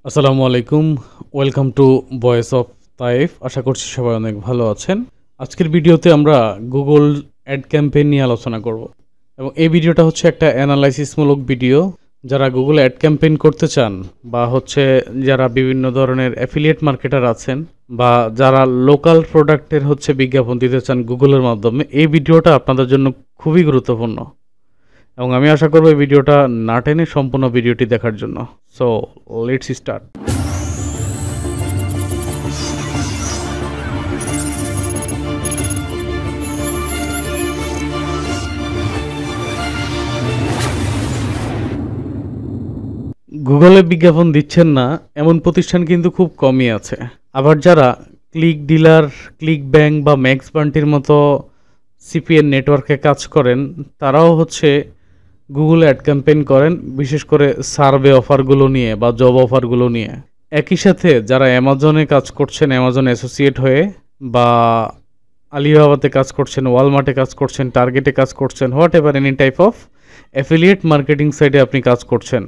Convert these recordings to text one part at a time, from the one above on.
আসসালামু আলাইকুম। Welcome to voice of Taif. আশা করছি সবাই অনেক ভালো আছেন। আজকের ভিডিওতে আমরা গুগল অ্যাড ক্যাম্পেইন নিয়ে আলোচনা করব এবং এই ভিডিওটা হচ্ছে একটা অ্যানালাইসিসমূলক ভিডিও। যারা গুগল অ্যাড ক্যাম্পেইন করতে চান বা হচ্ছে যারা বিভিন্ন ধরনের অ্যাফিলিয়েট মার্কেটার আছেন বা যারা লোকাল প্রোডাক্টের হচ্ছে বিজ্ঞাপন দিতে চান গুগলের মাধ্যমে, এই ভিডিওটা আপনাদের জন্য খুবই গুরুত্বপূর্ণ এবং আমি আশা করব এই ভিডিওটা না টেনে সম্পূর্ণ ভিডিওটি দেখার জন্য। So let's start. গুগলে বিজ্ঞাপন দিচ্ছেন না এমন প্রতিষ্ঠান কিন্তু খুব কমই আছে। আবার যারা ক্লিক ডিলার, ক্লিক ব্যাংক বা ম্যাক্স বান্টির মতো সিপিএন নেটওয়ার্কে কাজ করেন, তারাও হচ্ছে গুগলে অ্যাড ক্যাম্পেইন করেন, বিশেষ করে সার্ভে অফারগুলো নিয়ে বা জব অফারগুলো নিয়ে। একই সাথে যারা অ্যামাজনে কাজ করছেন, অ্যামাজন অ্যাসোসিয়েট হয়ে বা আলিবাবাতে কাজ করছেন, ওয়ালমার্টে কাজ করছেন, টার্গেটে কাজ করছেন, what ever any type of affiliate marketing সাইটে আপনি কাজ করছেন,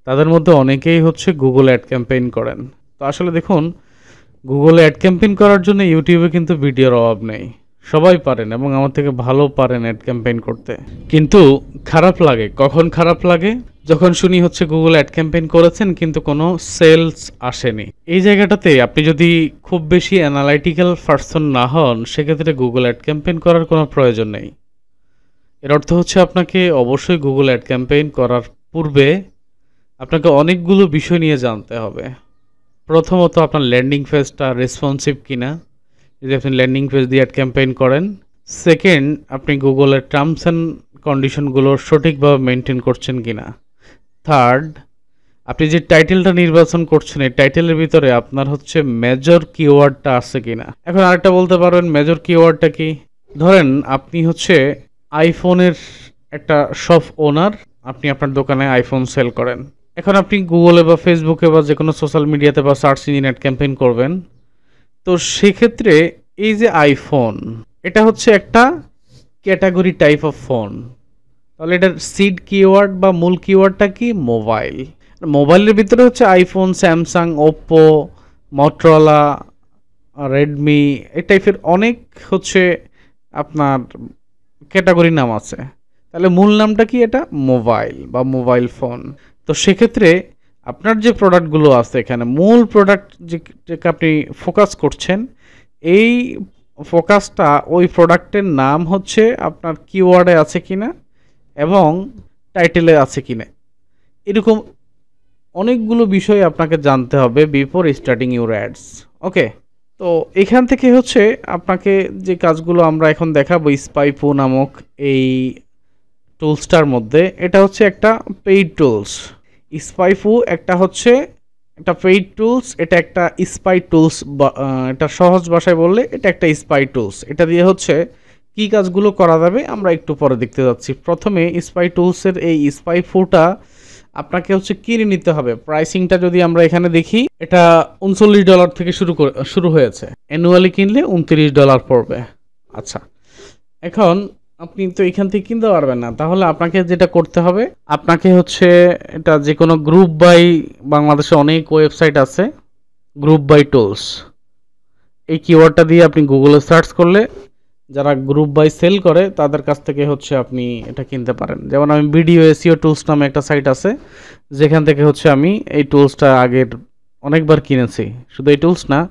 তাদের মধ্যে অনেকেই হচ্ছে গুগল অ্যাড ক্যাম্পেইন করেন। তো আসলে দেখুন, গুগলে অ্যাড ক্যাম্পেইন করার জন্য ইউটিউবে কিন্তু ভিডিওর অভাব নেই, সবাই পারেন এবং আমার থেকে ভালো পারেন অ্যাড ক্যাম্পেইন করতে। কিন্তু খারাপ লাগে, কখন খারাপ লাগে? যখন শুনি হচ্ছে গুগল অ্যাড ক্যাম্পেইন করেছেন কিন্তু কোনো সেলস আসেনি। এই জায়গাটাতে আপনি যদি খুব বেশি অ্যানালাইটিক্যাল পারসন না হন, সেক্ষেত্রে গুগল অ্যাড ক্যাম্পেইন করার কোনো প্রয়োজন নেই। এর অর্থ হচ্ছে আপনাকে অবশ্যই গুগল অ্যাড ক্যাম্পেইন করার পূর্বে আপনাকে অনেকগুলো বিষয় নিয়ে জানতে হবে। প্রথমত, আপনার ল্যান্ডিং পেজটা রেসপন্সিভ কিনা, যদি আপনি ল্যান্ডিং পেজ দিয়ে অ্যাড ক্যাম্পেইন করেন। সেকেন্ড, আপনি গুগলের টার্মস অ্যান্ড কন্ডিশনগুলো সঠিকভাবে মেনটেন করছেন কিনা। থার্ড, আপনি যে টাইটেলটা নির্বাচন করছেন, এই টাইটেলের ভিতরে আপনার হচ্ছে মেজর কিওয়ার্ডটা আছে কিনা। এখন আরেকটা বলতে পারবেন, মেজর কিওয়ার্ডটা কি? ধরেন আপনি হচ্ছে আইফোনের একটা শপ ওনার, আপনি আপনার দোকানে আইফোন সেল করেন। এখন আপনি গুগলে বা ফেসবুকে বা যে কোনো সোশ্যাল মিডিয়াতে বা সার্চ ইঞ্জিন অ্যাড ক্যাম্পেইন করবেন। তো সেক্ষেত্রে এই যে আইফোন, এটা হচ্ছে একটা ক্যাটাগরি টাইপ অফ ফোন। তাহলে এটার সিড কিওয়ার্ড বা মূল কিওয়ার্ডটা কি? মোবাইল। মোবাইলের ভিতরে হচ্ছে iPhone, Samsung, Oppo, Motorola, Redmi, এই টাইপের অনেক হচ্ছে আপনার ক্যাটাগরি নাম আছে। তাহলে মূল নামটা কি? এটা মোবাইল বা মোবাইল ফোন। তো সেক্ষেত্রে আপনার যে প্রোডাক্টগুলো আছে এখানে, মূল প্রোডাক্ট যেটাকে আপনি ফোকাস করছেন, এই ফোকাসটা ওই প্রোডাক্টের নাম হচ্ছে আপনার কিওয়ার্ডে আছে কিনা এবং টাইটেলে আছে কিনা। এরকম অনেকগুলো বিষয় আপনাকে জানতে হবে বিফোর স্টার্টিং ইউর অ্যাডস। ওকে, তো এখান থেকে হচ্ছে আপনাকে যে কাজগুলো আমরা এখন দেখাবো, স্পাইফু নামক এই টুলসটার মধ্যে, এটা হচ্ছে একটা পেইড টুলস। স্পাইফু একটা হচ্ছে একটা পেইড টুলস, এটা একটা স্পাই টুলস, এটা সহজ ভাষায় বললে এটা একটা স্পাই টুলস। এটা দিয়ে হচ্ছে কি কাজগুলো করা যাবে আমরা একটু পরে দেখতে যাচ্ছি। প্রথমে স্পাই টুলসের এই স্পাইফুটা আপনাকে হচ্ছে কিনে নিতে হবে। প্রাইসিংটা যদি আমরা এখানে দেখি, এটা $39 থেকে শুরু হয়েছে। অ্যানুয়ালি কিনলে $29 পড়বে। আচ্ছা, এখন আপনি তো এখান থেকে কিনতে পারবেন না, তাহলে আপনাকে যেটা করতে হবে, আপনাকে হচ্ছে এটা যে কোনো গ্রুপ বাই, বাংলাদেশে অনেক ওয়েবসাইট আছে গ্রুপ বাই টুলস, এই কিওয়ার্ডটা দিয়ে আপনি গুগলে সার্চ করলে যারা গ্রুপ বাই সেল করে তাদের কাছ থেকে হচ্ছে আপনি এটা কিনতে পারেন। যেমন আমি ভিডিও এসইও টুলস নামে একটা সাইট আছে, যেখান থেকে হচ্ছে আমি এই টুলসটা আগের অনেকবার কিনেছি। শুধু এই টুলস না,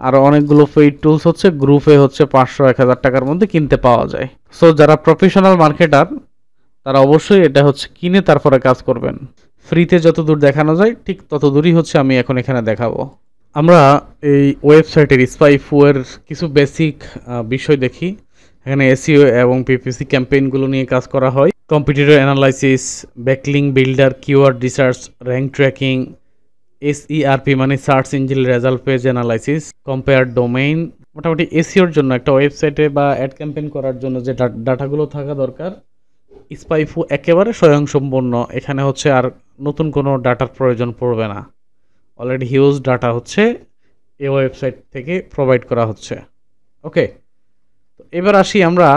আর অনেকগুলো পেইড টুলস হচ্ছে গ্রুপে হচ্ছে 500-1000 টাকার মধ্যে কিনতে পাওয়া যায়। সো যারা প্রফেশনাল মার্কেটার, তারা অবশ্যই এটা হচ্ছে কিনে তারপরে কাজ করবেন। ফ্রিতে যত দূর দেখানো যায় ঠিক তত দূরই হচ্ছে আমি এখন এখানে দেখাবো। আমরা এই ওয়েবসাইটের স্পাইফুয়ের কিছু বেসিক বিষয় দেখি। এখানে এসইও এবং পিপিসি ক্যাম্পেইনগুলো নিয়ে কাজ করা হয়। Competitor analysis, backlink builder, keyword research, rank tracking, SERP মানে search engine result page analysis, compare domain. মোটামুটি এসইওর জন্য একটা ওয়েবসাইটে বা অ্যাড ক্যাম্পেইন করার জন্য যে ডাটাগুলো থাকা দরকার, স্পাইফু একেবারে স্বয়ংসম্পূর্ণ। এখানে হচ্ছে আর নতুন কোনো ডাটার প্রয়োজন পড়বে না। অলরেডি হিউজ ডাটা হচ্ছে এই ওয়েবসাইট থেকে প্রোভাইড করা হচ্ছে। ওকে, এবার আসি আমরা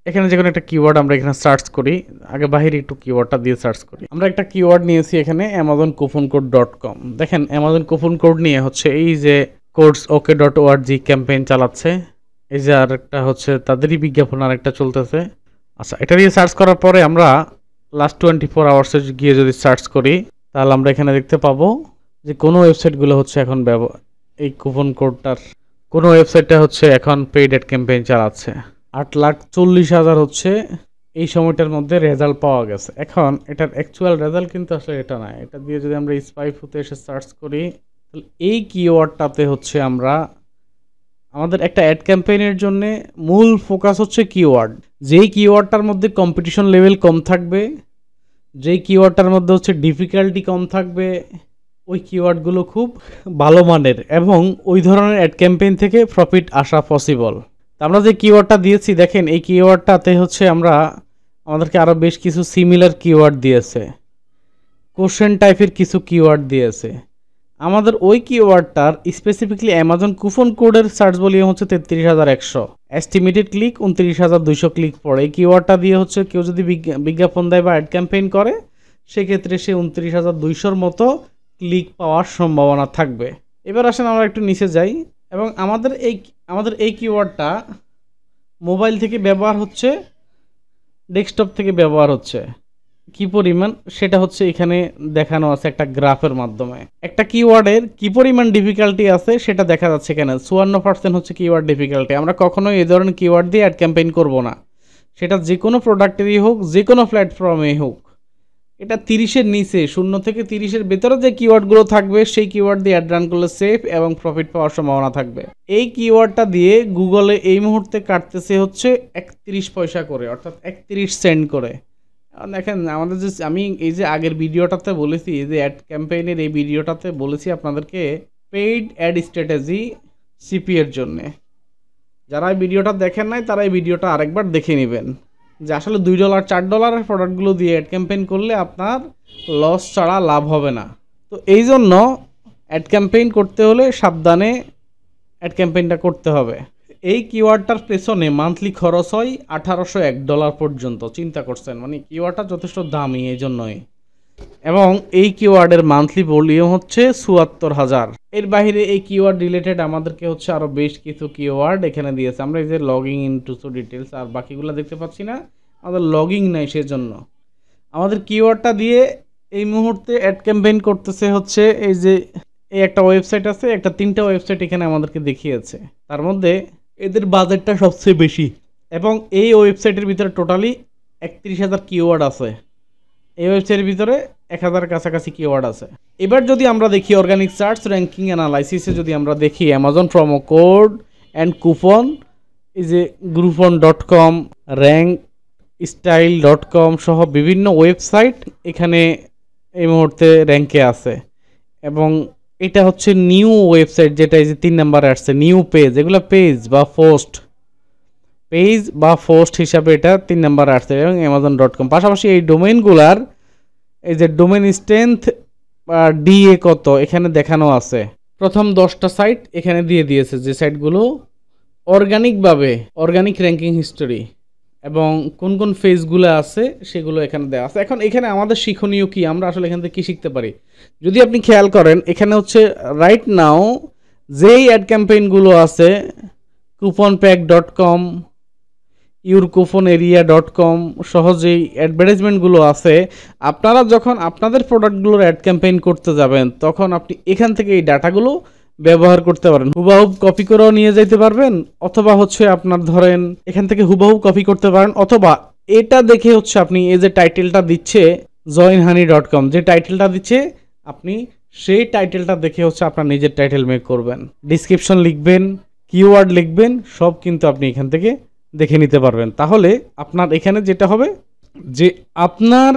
এখানে যে কোনো একটা কিওয়ার্ড আমরা এখানে সার্চ করি। আগে বাহিরে একটু কিওয়ার্ডটা দিয়ে সার্চ করি। আমরা একটা কিওয়ার্ড নিয়েছি এখানে amazoncoupon.com। দেখেন অ্যামাজন কুপন কোড নিয়ে হচ্ছে এই যে codes.ok.org ক্যাম্পেইন চালাচ্ছে। এই যে আরেকটা হচ্ছে তাদেরই বিজ্ঞাপন আরেকটা চলতেছে। আচ্ছা, এটা দিয়ে সার্চ করার পরে আমরা লাস্ট 24 আওয়ার্সে গিয়ে যদি সার্চ করি তাহলে আমরা এখানে দেখতে পাবো যে কোনো ওয়েবসাইটগুলো হচ্ছে এখন এই কুপন কোডটার কোনো ওয়েবসাইটটা হচ্ছে এখন পেইড অ্যাড ক্যাম্পেইন চালাচ্ছে। 8,40,000 হচ্ছে এই সময়টার মধ্যে রেজাল্ট পাওয়া গেছে। এখন এটার অ্যাকচুয়াল রেজাল্ট কিন্তু আসলে এটা না। এটা দিয়ে যদি আমরা স্পাইফুতে এসে সার্চ করি তাহলে এই কিওয়ার্ডটাতে হচ্ছে আমরা আমাদের একটা অ্যাড ক্যাম্পেইনের জন্য মূল ফোকাস হচ্ছে কিওয়ার্ড। যেই কিওয়ার্ডটার মধ্যে কম্পিটিশন লেভেল কম থাকবে, যেই কিওয়ার্ডটার মধ্যে হচ্ছে ডিফিকাল্টি কম থাকবে, ওই কিওয়ার্ডগুলো খুব ভালো মানের এবং ওই ধরনের অ্যাড ক্যাম্পেইন থেকে প্রফিট আসা পসিবল। আমরা যে কিওয়ার্ডটা দিয়েছি দেখেন এই কিওয়ার্ডটাতে হচ্ছে আমাদেরকে আরও বেশ কিছু সিমিলার কিওয়ার্ড দিয়েছে, কোশ্চেন টাইপের কিছু কিওয়ার্ড দিয়েছে। আমাদের ওই কিওয়ার্ডটার স্পেসিফিকলি অ্যামাজন কুপন কোডের সার্চ ভলিউম হচ্ছে 33,100, এস্টিমেটেড ক্লিক 29,200 ক্লিক পড়ে। এই কিওয়ার্ডটা দিয়ে হচ্ছে কেউ যদি বিজ্ঞাপন দেয় বা অ্যাড ক্যাম্পেইন করে সেক্ষেত্রে সে 29,200 মতো ক্লিক পাওয়ার সম্ভাবনা থাকবে। এবার আসেন আমরা একটু নিচে যাই এবং আমাদের এই কিওয়ার্ডটা মোবাইল থেকে ব্যবহার হচ্ছে, ডেস্কটপ থেকে ব্যবহার হচ্ছে কি পরিমাণ সেটা হচ্ছে এখানে দেখানো আছে একটা গ্রাফের মাধ্যমে। একটা কিওয়ার্ডের কি পরিমাণ ডিফিকাল্টি আছে সেটা দেখা যাচ্ছে এখানে। 54% হচ্ছে কিওয়ার্ড ডিফিকাল্টি। আমরা কখনোই এই ধরনের কিওয়ার্ড দিয়ে অ্যাড ক্যাম্পেইন করব না, সেটা যে কোনো প্রোডাক্টেরই হোক, যে কোনো প্ল্যাটফর্মেই হোক। এটা 30-এর নিচে, 0 থেকে 30-এর ভেতরে যে কিওয়ার্ডগুলো থাকবে সেই কিওয়ার্ড দিয়ে অ্যাড রান করলে সেফ এবং প্রফিট পাওয়ার সম্ভাবনা থাকবে। এই কিওয়ার্ডটা দিয়ে গুগলে এই মুহূর্তে কাটতেছে হচ্ছে 31 পয়সা করে, অর্থাৎ 31 সেন্ট করে। দেখেন আমাদের যে আমি এই যে আগের ভিডিওটাতে বলেছি, এই যে অ্যাড ক্যাম্পেইনের এই ভিডিওটাতে বলেছি আপনাদেরকে পেইড অ্যাড স্ট্র্যাটেজি সিপি এর জন্যে। যারা এই ভিডিওটা দেখেন নাই তারা এই ভিডিওটা আরেকবার দেখে নেবেন যে আসলে $2 $4 প্রোডাক্টগুলো দিয়ে অ্যাড ক্যাম্পেইন করলে আপনার লস ছাড়া লাভ হবে না। তো এই জন্য অ্যাড ক্যাম্পেইন করতে হলে সাবধানে অ্যাড ক্যাম্পেইনটা করতে হবে। এই কিওয়ার্ডটার পেছনে মান্থলি খরচ হয় $1,801 পর্যন্ত। চিন্তা করছেন, মানে কিওয়ার্ডটা যথেষ্ট দামি এই জন্যই। এবং এই কিওয়ার্ডের মান্থলি ভলিউম হচ্ছে 74,000। এর বাইরে এই কিওয়ার্ড রিলেটেড আমাদেরকে হচ্ছে আরও বেশ কিছু কিওয়ার্ড এখানে দিয়েছে। আমরা এই যে লগিং ইনটু ডিটেলস আর বাকিগুলো দেখতে পাচ্ছি না, আমাদের লগিং নাই, সেজন্য আমাদের কিওয়ার্ডটা দিয়ে এই মুহূর্তে অ্যাড ক্যাম্পেইন করতেছে হচ্ছে এই যে এই একটা ওয়েবসাইট আছে, একটা 3টা ওয়েবসাইট এখানে আমাদেরকে দেখিয়েছে। তার মধ্যে এদের বাজেটটা সবচেয়ে বেশি এবং এই ওয়েবসাইটের ভিতরে টোটালি 31,000 কিওয়ার্ড আছে। এই ওয়েবসাইটের ভিতরে 1,000 কাছাকাছি কিওয়ার্ড আছে। এবার যদি আমরা দেখি অর্গানিক সার্চ র্যাঙ্কিং অ্যানালাইসিসে যদি আমরা দেখি Amazon promo code and coupon, এই যে groupon.com, rankstyle.com সহ বিভিন্ন ওয়েবসাইট এখানে এই মুহূর্তে র্যাঙ্কে আছে। এবং এটা হচ্ছে নিউ ওয়েবসাইট, যেটা এই যে 3 নম্বরে আসছে নিউ পেজ। এগুলো পেজ বা পোস্ট হিসাবে এটা 3 নম্বরে আসছে এবং amazon.com। পাশাপাশি এই ডোমেইনগুলার এই যে ডোমেইন স্ট্রেংথ বা ডিএ কত এখানে দেখানো আছে। প্রথম 10টা সাইট এখানে দিয়ে দিয়েছে, যে সাইটগুলো অর্গানিক র্যাঙ্কিং হিস্টোরি এবং কোন কোন ফেজগুলো আছে সেগুলো এখানে দেওয়া আছে। এখন এখানে আমাদের শিক্ষণীয় কি, আমরা আসলে এখান থেকে কী শিখতে পারি যদি আপনি খেয়াল করেন, এখানে হচ্ছে রাইট নাও যেই অ্যাড ক্যাম্পেইনগুলো আছে couponpack.com, yourcouponeria.com সহ যেই অ্যাডভার্টাইজমেন্টগুলো আছে, আপনারা যখন আপনাদের প্রোডাক্টগুলোর অ্যাড ক্যাম্পেইন করতে যাবেন তখন আপনি এখান থেকে এই ডাটাগুলো ব্যবহার করতে পারেন। হুবাহুব কপি করেও নিয়ে যেতে পারবেন, অথবা হচ্ছে আপনার ধরেন এখান থেকে হুবাহুব কপি করতে পারেন, অথবা এটা দেখে হচ্ছে আপনি এই যে টাইটেলটা দিচ্ছে joinhoney.com, যে টাইটেলটা দিচ্ছে আপনি সেই টাইটেলটা দেখে হচ্ছে আপনার নিজের টাইটেল মেক করবেন, ডিসক্রিপশন লিখবেন, কিওয়ার্ড লিখবেন, সব কিন্তু আপনি এখান থেকে দেখে নিতে পারবেন। তাহলে আপনার এখানে যেটা হবে যে আপনার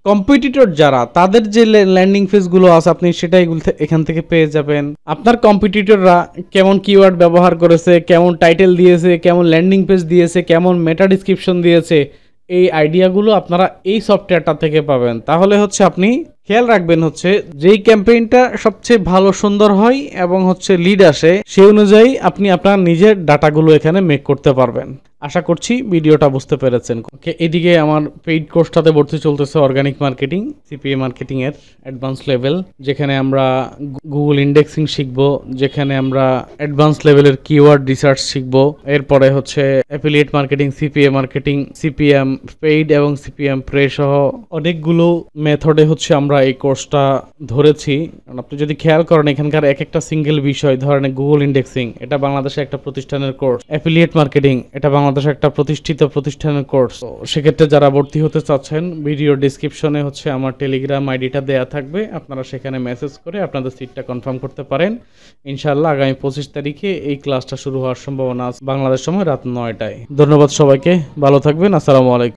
কম্পিটিটর যারা তাদের যে ল্যান্ডিং পেজগুলো আছে আপনি সেটা এখান থেকে পেয়ে যাবেন। আপনার কম্পিটিটররা কেমন কিওয়ার্ড ব্যবহার করেছে, কেমন টাইটেল দিয়েছে, কেমন ল্যান্ডিং পেজ দিয়েছে, কেমন মেটা ডিসক্রিপশন দিয়েছে, এই আইডিয়াগুলো আপনারা এই সফটওয়্যারটা থেকে পাবেন। তাহলে হচ্ছে আপনি খেয়াল রাখবেন হচ্ছে যেই ক্যাম্পেইনটা সবচেয়ে ভালো সুন্দর হয় এবং হচ্ছে লিড আসে সেই অনুযায়ী আপনি আপনার নিজের ডাটাগুলো এখানে মেক করতে পারবেন। আশা করছি ভিডিওটা বুঝতে পেরেছেন। ওকে, এদিকে আমার পেইড কোর্সটাতে ভর্তি চলতেছে অর্গানিক মার্কেটিং, সিপিএ মার্কেটিং এর অ্যাডভান্স লেভেল, যেখানে আমরা গুগল ইন্ডেক্সিং শিখবো, যেখানে আমরা অ্যাডভান্স লেভেলের কিওয়ার্ড রিসার্চ শিখবো। এরপরে হচ্ছে affiliate marketing, CPA marketing, CPM paid এবং সিপিএম প্রে সহ অনেকগুলো মেথডে হচ্ছে আমরা এই কোর্সটা ধরেছি। কারণ আপনি যদি খেয়াল করেন এখানকার এক একটা সিঙ্গেল বিষয়, ধরেন গুগল ইন্ডেক্সিং, এটা বাংলাদেশে একটা প্রতিষ্ঠানের কোর্স। অ্যাফিলিয়েট মার্কেটিং, এটা বাংলাদেশে একটা প্রতিষ্ঠিত প্রতিষ্ঠানের কোর্স। সেক্ষেত্রে যারা ভর্তি হতে চাচ্ছেন, ভিডিও ডিসক্রিপশনে হচ্ছে আমার টেলিগ্রাম আইডিটা দেয়া থাকবে, আপনারা সেখানে মেসেজ করে আপনাদের সিটটা কনফার্ম করতে পারেন। ইনশাআল্লাহ আগামী 25 তারিখে এই ক্লাসটা শুরু হওয়ার সম্ভাবনা আছে বাংলাদেশ সময় রাত 9টায়। ধন্যবাদ সবাইকে, ভালো থাকবেন, আসসালামু আলাইকুম।